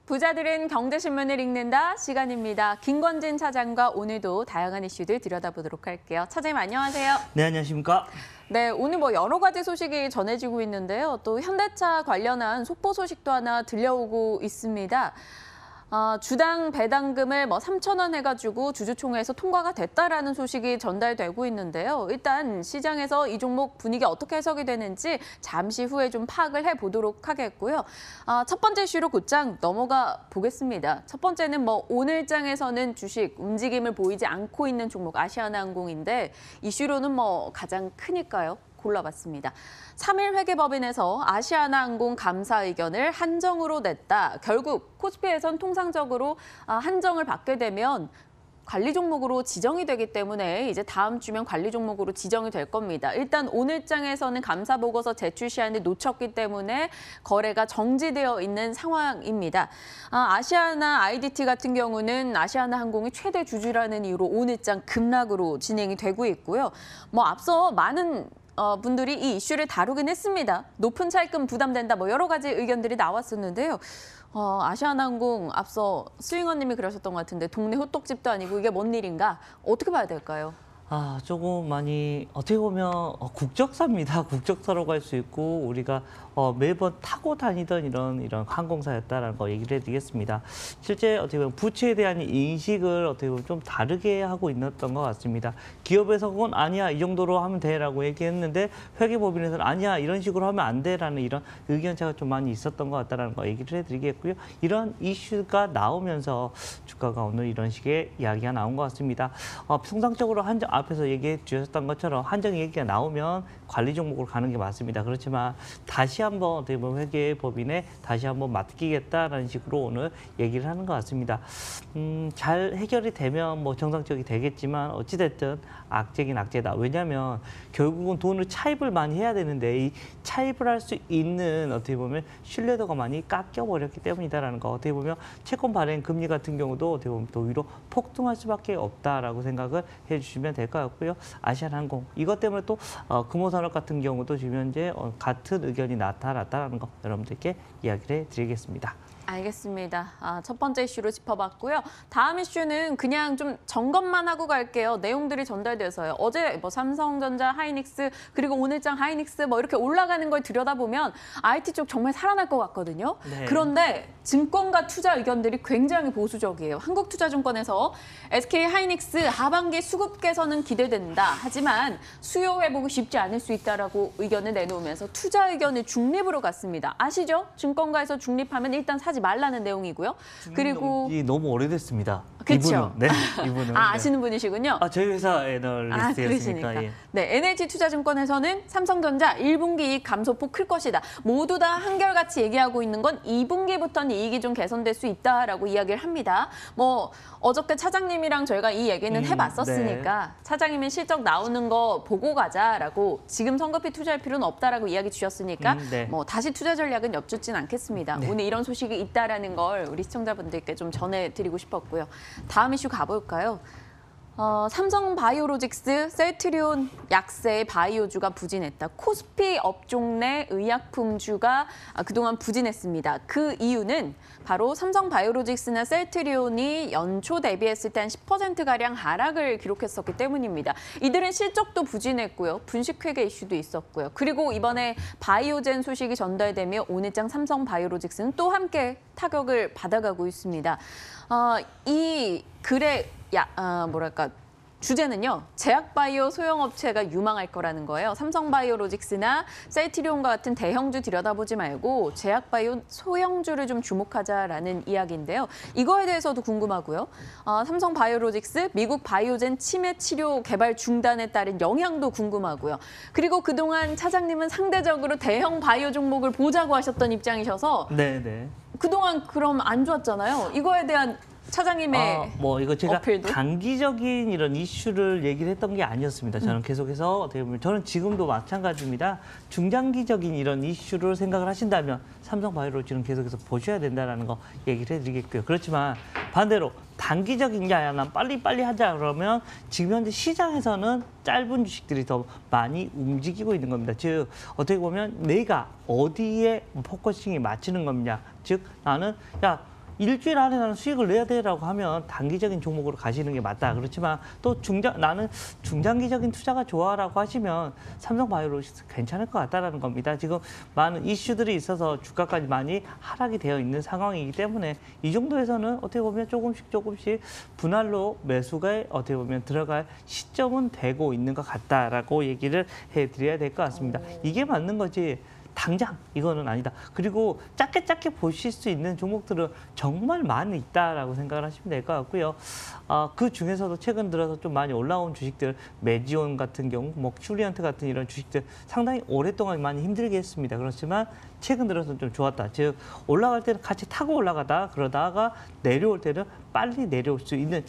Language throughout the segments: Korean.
부자들은 경제신문을 읽는다 시간입니다. 김권진 차장과 오늘도 다양한 이슈들 들여다보도록 할게요. 차장님 안녕하세요. 네, 안녕하십니까. 네, 오늘 여러 가지 소식이 전해지고 있는데요. 또 현대차 관련한 속보 소식도 하나 들려오고 있습니다. 주당 배당금을 3,000원 해가지고 주주총회에서 통과가 됐다라는 소식이 전달되고 있는데요. 일단 시장에서 이 종목 분위기 어떻게 해석이 되는지 잠시 후에 좀 파악을 해보도록 하겠고요. 첫 번째 이슈로 곧장 넘어가 보겠습니다. 첫 번째는 오늘장에서는 주식 움직임을 보이지 않고 있는 종목 아시아나항공인데 이슈로는 가장 크니까요. 골라봤습니다. 3일 회계법인에서 아시아나항공 감사 의견을 한정으로 냈다. 결국 코스피에선 통상적으로 한정을 받게 되면 관리 종목으로 지정이 되기 때문에 이제 다음 주면 관리 종목으로 지정이 될 겁니다. 일단 오늘장에서는 감사 보고서 제출 시한을 놓쳤기 때문에 거래가 정지되어 있는 상황입니다. 아시아나 IDT 같은 경우는 아시아나항공이 최대 주주라는 이유로 오늘장 급락으로 진행이 되고 있고요. 앞서 많은 분들이 이 이슈를 다루긴 했습니다. 높은 차입금 부담된다, 여러 가지 의견들이 나왔었는데요. 아시아나항공 앞서 스윙어님이 그러셨던 것 같은데 동네 호떡집도 아니고 이게 뭔 일인가? 어떻게 봐야 될까요? 조금 많이 어떻게 보면 국적사입니다. 국적사로 갈 수 있고 우리가 매번 타고 다니던 이런 항공사였다라는 거 얘기를 해드리겠습니다. 실제 어떻게 보면 부채에 대한 인식을 어떻게 보면 좀 다르게 하고 있었던 것 같습니다. 기업에서는 아니야 이 정도로 하면 돼라고 얘기했는데 회계법인에서는 아니야 이런 식으로 하면 안 돼라는 이런 의견차가 좀 많이 있었던 것 같다라는 거 얘기를 해드리겠고요. 이런 이슈가 나오면서 주가가 오늘 이런 식의 이야기가 나온 것 같습니다. 통상적으로 앞에서 얘기해 주셨던 것처럼 한정 얘기가 나오면 관리 종목으로 가는 게 맞습니다. 그렇지만 다시 한번 어떻게 보면 회계법인에 다시 한번 맡기겠다라는 식으로 오늘 얘기를 하는 것 같습니다. 잘 해결이 되면 정상적이 되겠지만 어찌됐든 악재긴 악재다. 왜냐하면 결국은 돈을 차입을 많이 해야 되는데 이 차입을 할 수 있는 어떻게 보면 신뢰도가 많이 깎여버렸기 때문이다라는 거. 어떻게 보면 채권 발행 금리 같은 경우도 어떻게 보면 또 위로 폭등할 수밖에 없다라고 생각을 해주시면 될 것 같고요. 아시아나항공 이것 때문에 또 금호산업 같은 경우도 지금 현재 같은 의견이 나타났다는 거 여러분들께 이야기를 해드리겠습니다. 알겠습니다. 첫 번째 이슈로 짚어봤고요. 다음 이슈는 그냥 좀 점검만 하고 갈게요. 내용들이 전달돼서요. 어제 삼성전자, 하이닉스, 그리고 오늘장 하이닉스 이렇게 올라가는 걸 들여다보면 IT 쪽 정말 살아날 것 같거든요. 네. 그런데 증권가 투자 의견들이 굉장히 보수적이에요. 한국투자증권에서 SK 하이닉스 하반기 수급 개선은 기대된다. 하지만 수요 회복이 쉽지 않을 수 있다라고 의견을 내놓으면서 투자 의견을 중립으로 갔습니다. 아시죠? 증권가에서 중립하면 일단 사지 말라는 내용이고요. 그리고 너무 오래됐습니다. 그렇죠. 이분은. 아시는 분이시군요. 저희 회사 애널리스트였으니까. 예. 네, NH투자증권에서는 삼성전자 1분기 이익 감소폭 클 것이다. 모두 다 한결같이 얘기하고 있는 건 2분기부터는 이익이 좀 개선될 수 있다라고 이야기를 합니다. 어저께 차장님이랑 저희가 이 얘기는 해봤었으니까 네. 차장님이 실적 나오는 거 보고 가자라고 지금 성급히 투자할 필요는 없다라고 이야기 주셨으니까 네. 다시 투자 전략은 엿듣진 않겠습니다. 네. 오늘 이런 소식이 있다라는 걸 우리 시청자분들께 좀 전해드리고 싶었고요. 다음 이슈 가볼까요? 삼성바이오로직스, 셀트리온 약세의 바이오주가 부진했다. 코스피 업종 내 의약품주가 그동안 부진했습니다. 그 이유는 바로 삼성바이오로직스나 셀트리온이 연초 대비했을 때 한 10%가량 하락을 기록했었기 때문입니다. 이들은 실적도 부진했고요. 분식회계 이슈도 있었고요. 그리고 이번에 바이오젠 소식이 전달되며 오늘장 삼성바이오로직스는 또 함께 타격을 받아가고 있습니다. 이 글의 주제는요. 제약바이오 소형업체가 유망할 거라는 거예요. 삼성바이오로직스나 셀트리온과 같은 대형주 들여다보지 말고 제약바이오 소형주를 좀 주목하자라는 이야기인데요. 이거에 대해서도 궁금하고요. 삼성바이오로직스, 미국 바이오젠 치매 치료 개발 중단에 따른 영향도 궁금하고요. 그리고 그동안 차장님은 상대적으로 대형 바이오 종목을 보자고 하셨던 입장이셔서 네. 그동안 그럼 안 좋았잖아요. 이거에 대한 차장님의 이거 제가 어필도? 단기적인 이런 이슈를 얘기를 했던 게 아니었습니다. 저는 계속해서 어떻게 보면 저는 지금도 마찬가지입니다. 중장기적인 이런 이슈를 생각을 하신다면 삼성바이오로직스는 계속해서 보셔야 된다는 거 얘기를 해드리겠고요. 그렇지만 반대로 단기적인 게 아니라 난 빨리빨리 하자 그러면 지금 현재 시장에서는 짧은 주식들이 더 많이 움직이고 있는 겁니다. 즉 어떻게 보면 내가 어디에 포커싱이 맞추는 겁니다. 즉 나는 일주일 안에 나는 수익을 내야 되라고 하면 단기적인 종목으로 가시는 게 맞다. 그렇지만 또 나는 중장기적인 투자가 좋아라고 하시면 삼성바이오로직스 괜찮을 것 같다라는 겁니다. 지금 많은 이슈들이 있어서 주가까지 많이 하락이 되어 있는 상황이기 때문에 이 정도에서는 어떻게 보면 조금씩 분할로 매수가 어떻게 보면 들어갈 시점은 되고 있는 것 같다라고 얘기를 해드려야 될 것 같습니다. 이게 맞는 거지. 당장 이거는 아니다. 그리고 짧게 보실 수 있는 종목들은 정말 많이 있다라고 생각을 하시면 될 것 같고요. 그 중에서도 최근 들어서 좀 많이 올라온 주식들, 메지온 같은 경우, 뭐 큐리언트 같은 이런 주식들 상당히 오랫동안 많이 힘들게 했습니다. 그렇지만 최근 들어서는 좀 좋았다. 즉 올라갈 때는 같이 타고 올라가다 그러다가 내려올 때는 빨리 내려올 수 있는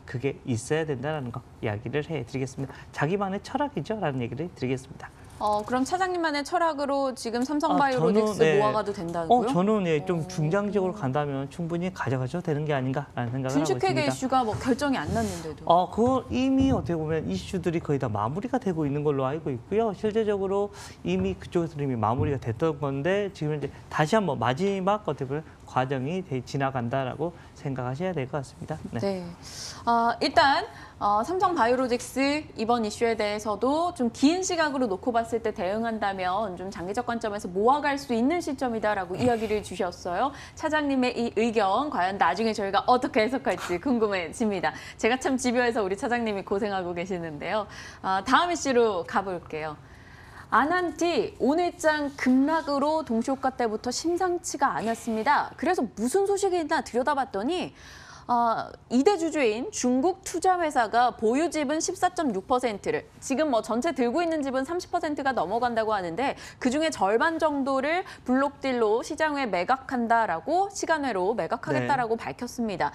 그게 있어야 된다는 거 이야기를 해드리겠습니다. 자기만의 철학이죠라는 얘기를 드리겠습니다. 그럼 차장님만의 철학으로 지금 삼성바이오로직스 저는, 모아가도 된다고요? 저는 좀 중장기적으로 간다면 충분히 가져가셔도 되는 게 아닌가라는 생각을 하고 있습니다. 준식회계 이슈가 뭐 결정이 안 났는데도. 그거 이미 어떻게 보면 이슈들이 거의 다 마무리가 되고 있는 걸로 알고 있고요. 실제적으로 이미 그쪽에서 이미 마무리가 됐던 건데 지금 이제 다시 한번 마지막 어떻게 보면 과정이 지나간다라고 생각하셔야 될 것 같습니다. 네. 일단 삼성바이오로직스 이번 이슈에 대해서도 좀 긴 시각으로 놓고 봤을 때 대응한다면 좀 장기적 관점에서 모아갈 수 있는 시점이다라고 이야기를 주셨어요. 차장님의 이 의견 과연 나중에 저희가 어떻게 해석할지 궁금해집니다. 제가 참 집요해서 우리 차장님이 고생하고 계시는데요. 다음 이슈로 가볼게요. 아난티 오늘장 급락으로 동시효과 때부터 심상치가 않았습니다. 그래서 무슨 소식이 있나 들여다봤더니 2대 주주인 중국 투자회사가 보유 지분 14.6%를 지금 뭐 전체 들고 있는 지분 30%가 넘어간다고 하는데 그중에 절반 정도를 블록딜로 시장에 매각한다라고 시간외로 매각하겠다라고 밝혔습니다.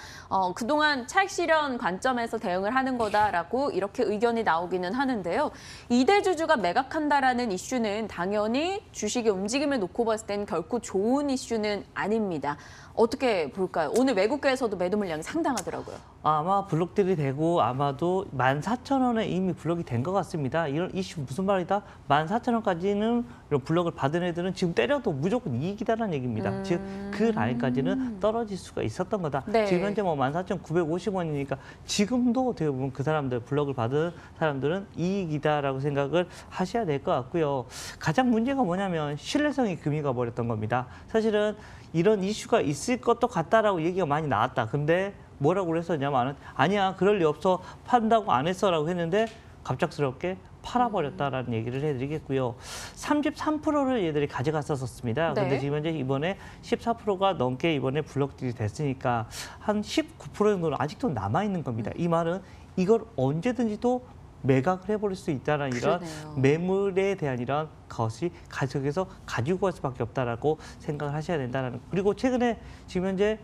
그동안 차익 실현 관점에서 대응을 하는 거다라고 이렇게 의견이 나오기는 하는데요. 2대 주주가 매각한다라는 이슈는 당연히 주식의 움직임을 놓고 봤을 땐 결코 좋은 이슈는 아닙니다. 어떻게 볼까요? 오늘 외국계에서도 매도 물량이 상당하더라고요. 아마 블록딜이 되고 아마도 14,000원에 이미 블록이 된 것 같습니다. 이런 이슈 무슨 말이다? 14,000원까지는 이런 블록을 받은 애들은 지금 때려도 무조건 이익이다라는 얘기입니다. 즉 그 라인까지는 떨어질 수가 있었던 거다. 네. 지금 현재 뭐 14,950원이니까 지금도 어떻게 보면 그 사람들 블록을 받은 사람들은 이익이다라고 생각을 하셔야 될 것 같고요. 가장 문제가 뭐냐면 신뢰성이 금이 가버렸던 겁니다. 사실은 이런 이슈가 있을 것도 같다라고 얘기가 많이 나왔다. 근데 뭐라고 그랬었냐면 아니야 그럴 리 없어 판다고 안 했어라고 했는데 갑작스럽게 팔아버렸다라는 얘기를 해드리겠고요. 33%를 얘들이 가져갔었습니다. 근데 네. 지금 현재 이번에 14%가 넘게 이번에 블록딜이 됐으니까 한 19% 정도는 아직도 남아있는 겁니다. 이 말은 이걸 언제든지 또 매각을 해버릴 수 있다는 이런 그러네요. 매물에 대한 이런 것이 가격에서 가지고 갈 수밖에 없다라고 생각을 하셔야 된다는. 그리고 최근에 지금 현재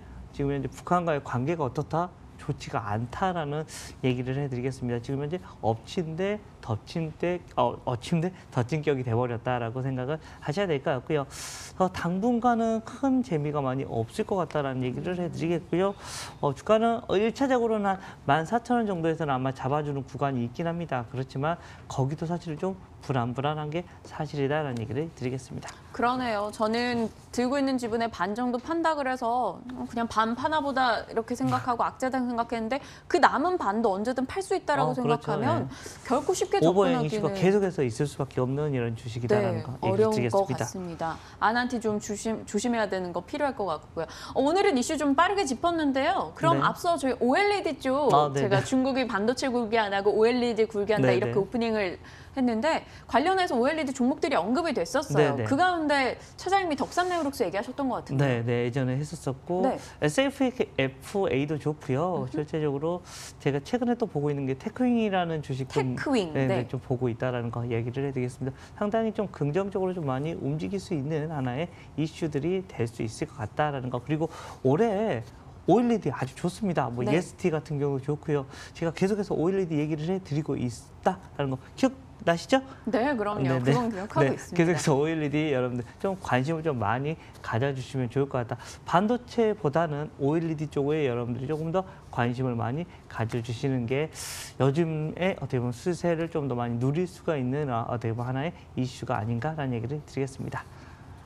북한과의 관계가 어떻다? 좋지가 않다라는 얘기를 해드리겠습니다. 지금 현재 엎친데 덮친 격이 돼버렸다라고 생각을 하셔야 될 것 같고요. 당분간은 큰 재미가 많이 없을 것 같다라는 얘기를 해드리겠고요. 주가는 1차적으로는 한 14,000원 정도에서는 아마 잡아주는 구간이 있긴 합니다. 그렇지만 거기도 사실 좀 불안한 게 사실이다라는 얘기를 드리겠습니다. 그러네요. 저는 들고 있는 지분의 반 정도 판다 그래서 그냥 반 파나 보다 이렇게 생각하고 악재다 생각했는데 그 남은 반도 언제든 팔 수 있다라고 그렇죠. 생각하면 결코 쉽게 오버행 이슈가 접근하기는 계속해서 있을 수밖에 없는 이런 주식이다라는 거 얘기 어려운 것 드리겠습니다. 같습니다. 아난티 좀 조심해야 되는 거 필요할 것 같고요. 오늘은 이슈 좀 빠르게 짚었는데요. 그럼 네. 앞서 저희 OLED 쪽 제가 중국이 반도체 굴기 안 하고 OLED 굴기 한다 네네. 이렇게 오프닝을 했는데 관련해서 OLED 종목들이 언급이 됐었어요. 네네. 그 가운데 차장님이 덕산네오룩스 얘기하셨던 것 같은데. 네, 예전에 했었었고 네. SFA도 좋고요. 실제적으로 제가 최근에 또 보고 있는 게 테크윙이라는 주식 좀, 테크윙. 네. 좀 보고 있다라는 거 얘기를 해드리겠습니다. 상당히 좀 긍정적으로 좀 많이 움직일 수 있는 하나의 이슈들이 될 수 있을 것 같다라는 거. 그리고 올해 OLED 아주 좋습니다. 뭐 네. EST 같은 경우 좋고요. 제가 계속해서 OLED 얘기를 해드리고 있다라는 거 기억나시죠? 네, 그럼요. 그건 기억하고 있습니다. 계속해서 OLED 여러분들 좀 관심을 좀 많이 가져주시면 좋을 것 같다. 반도체보다는 OLED 쪽에 여러분들이 조금 더 관심을 많이 가져주시는 게 요즘에 어떻게 보면 수세를 좀 더 많이 누릴 수가 있는 어떻게 보면 하나의 이슈가 아닌가라는 얘기를 드리겠습니다.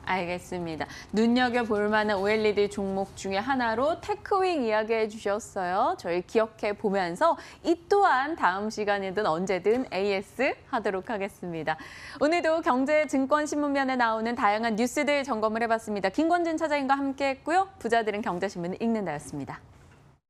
알겠습니다. 눈여겨볼 만한 OLED 종목 중에 하나로 테크윙 이야기해 주셨어요. 저희 기억해 보면서 이 또한 다음 시간이든 언제든 AS 하도록 하겠습니다. 오늘도 경제증권신문면에 나오는 다양한 뉴스들 점검을 해봤습니다. 김권진 차장님과 함께했고요. 부자들은 경제신문을 읽는다였습니다.